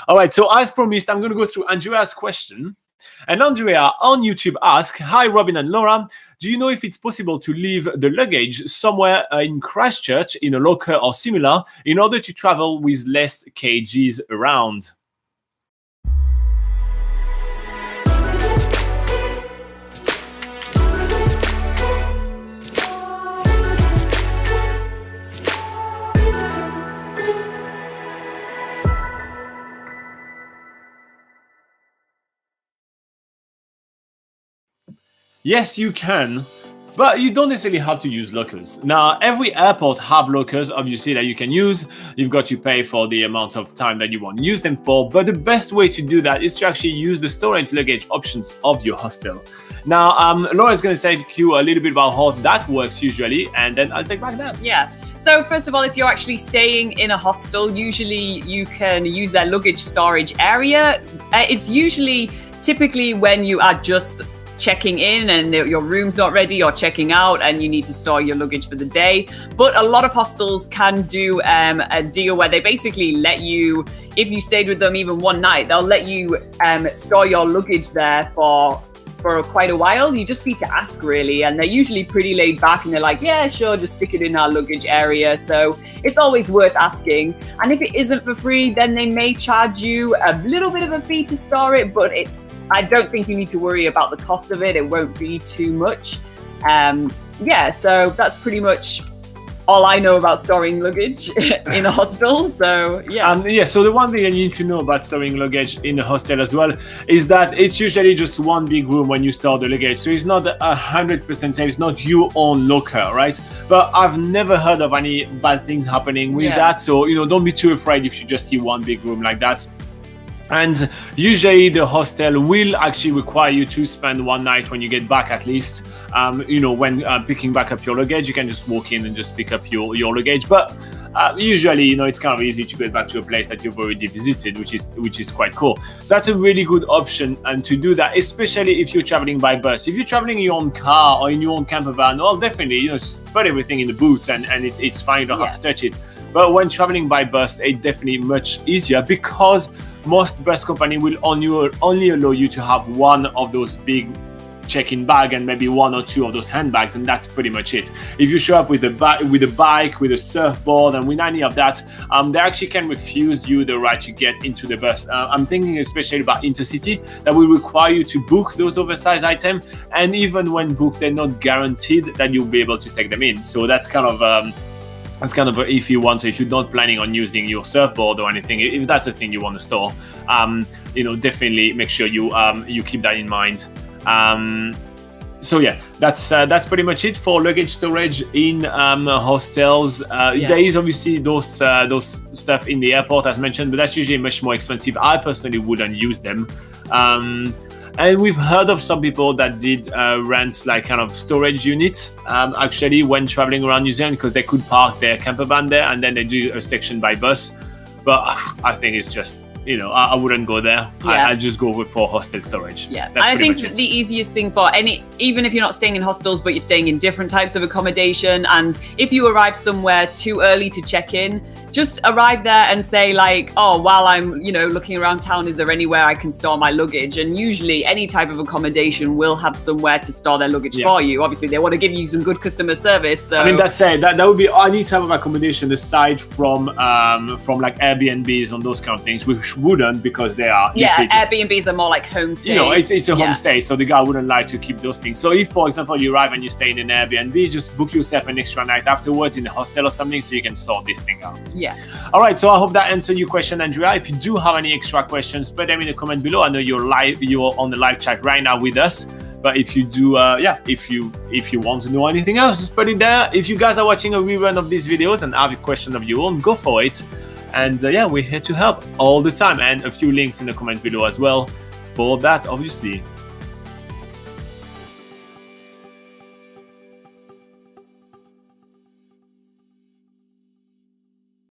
All right, so as promised, I'm going to go through Andrea's question. And Andrea on YouTube asks, "Hi Robin and Laura, do you know if it's possible to leave the luggage somewhere in Christchurch in a locker or similar in order to travel with less kgs around?" Yes, you can, but you don't necessarily have to use lockers. Now, every airport have lockers, obviously, that you can use. You've got to pay for the amount of time that you want to use them for, but the best way to do that is to actually use the storage luggage options of your hostel. Now, Laura is going to take you a little bit about how that works usually, and then I'll take back that. Yeah. So first of all, if you're actually staying in a hostel, usually you can use their luggage storage area. It's typically when you are just checking in and your room's not ready, or checking out and you need to store your luggage for the day. But a lot of hostels can do a deal where they basically let you, if you stayed with them even one night, they'll let you store your luggage there for quite a while. You just need to ask, really, and they're usually pretty laid back and they're like, yeah, sure, just stick it in our luggage area. So it's always worth asking. And if it isn't for free, then they may charge you a little bit of a fee to store it, but I don't think you need to worry about the cost of it. It won't be too much. So that's pretty much all I know about storing luggage in a hostel. So so the one thing you need to know about storing luggage in a hostel as well is that it's usually just one big room when you store the luggage, so it's not 100% safe. It's not your own locker, right? But I've never heard of any bad things happening with that, so don't be too afraid if you just see one big room like that. And usually the hostel will actually require you to spend one night when you get back, at least. When picking back up your luggage, you can just walk in and just pick up your luggage. But usually, it's kind of easy to go back to a place that you've already visited, which is quite cool. So that's a really good option, and to do that, especially if you're traveling by bus. If you're traveling in your own car or in your own camper van, well, definitely, just put everything in the boots and it's fine. You don't have to touch it. But when traveling by bus, it's definitely much easier, because most bus company will only allow you to have one of those big check-in bag and maybe one or two of those handbags, and that's pretty much it. If you show up with a bike, with a surfboard, and with any of that, they actually can refuse you the right to get into the bus. I'm thinking especially about Intercity, that will require you to book those oversized items, and even when booked, they're not guaranteed that you'll be able to take them in. So that's kind of an iffy one. So if you're not planning on using your surfboard or anything, if that's a thing you want to store, definitely make sure you keep that in mind. That's pretty much it for luggage storage in hostels. There is obviously those stuff in the airport as mentioned, but that's usually much more expensive. I personally wouldn't use them. And we've heard of some people that did rent like kind of storage units actually when traveling around New Zealand, because they could park their camper van there and then they do a section by bus. But I think it's just, I wouldn't go there. I'd just go for hostel storage. Yeah, I think the easiest thing for even if you're not staying in hostels, but you're staying in different types of accommodation, and if you arrive somewhere too early to check in, just arrive there and say like, oh, while I'm, looking around town, is there anywhere I can store my luggage? And usually any type of accommodation will have somewhere to store their luggage for you. Obviously, they want to give you some good customer service. So that would be any type of accommodation aside from like Airbnbs and those kind of things, which wouldn't, because they are Airbnbs are more like homestays. It's a homestay, so the guy wouldn't like to keep those things. So if, for example, you arrive and you stay in an Airbnb, just book yourself an extra night afterwards in a hostel or something, so you can sort this thing out. Yeah. All right. So I hope that answered your question, Andrea. If you do have any extra questions, put them in the comment below. I know you're on the live chat right now with us. But if you do, if you want to know anything else, just put it there. If you guys are watching a rerun of these videos and have a question of your own, go for it. And we're here to help all the time. And a few links in the comment below as well for that, obviously.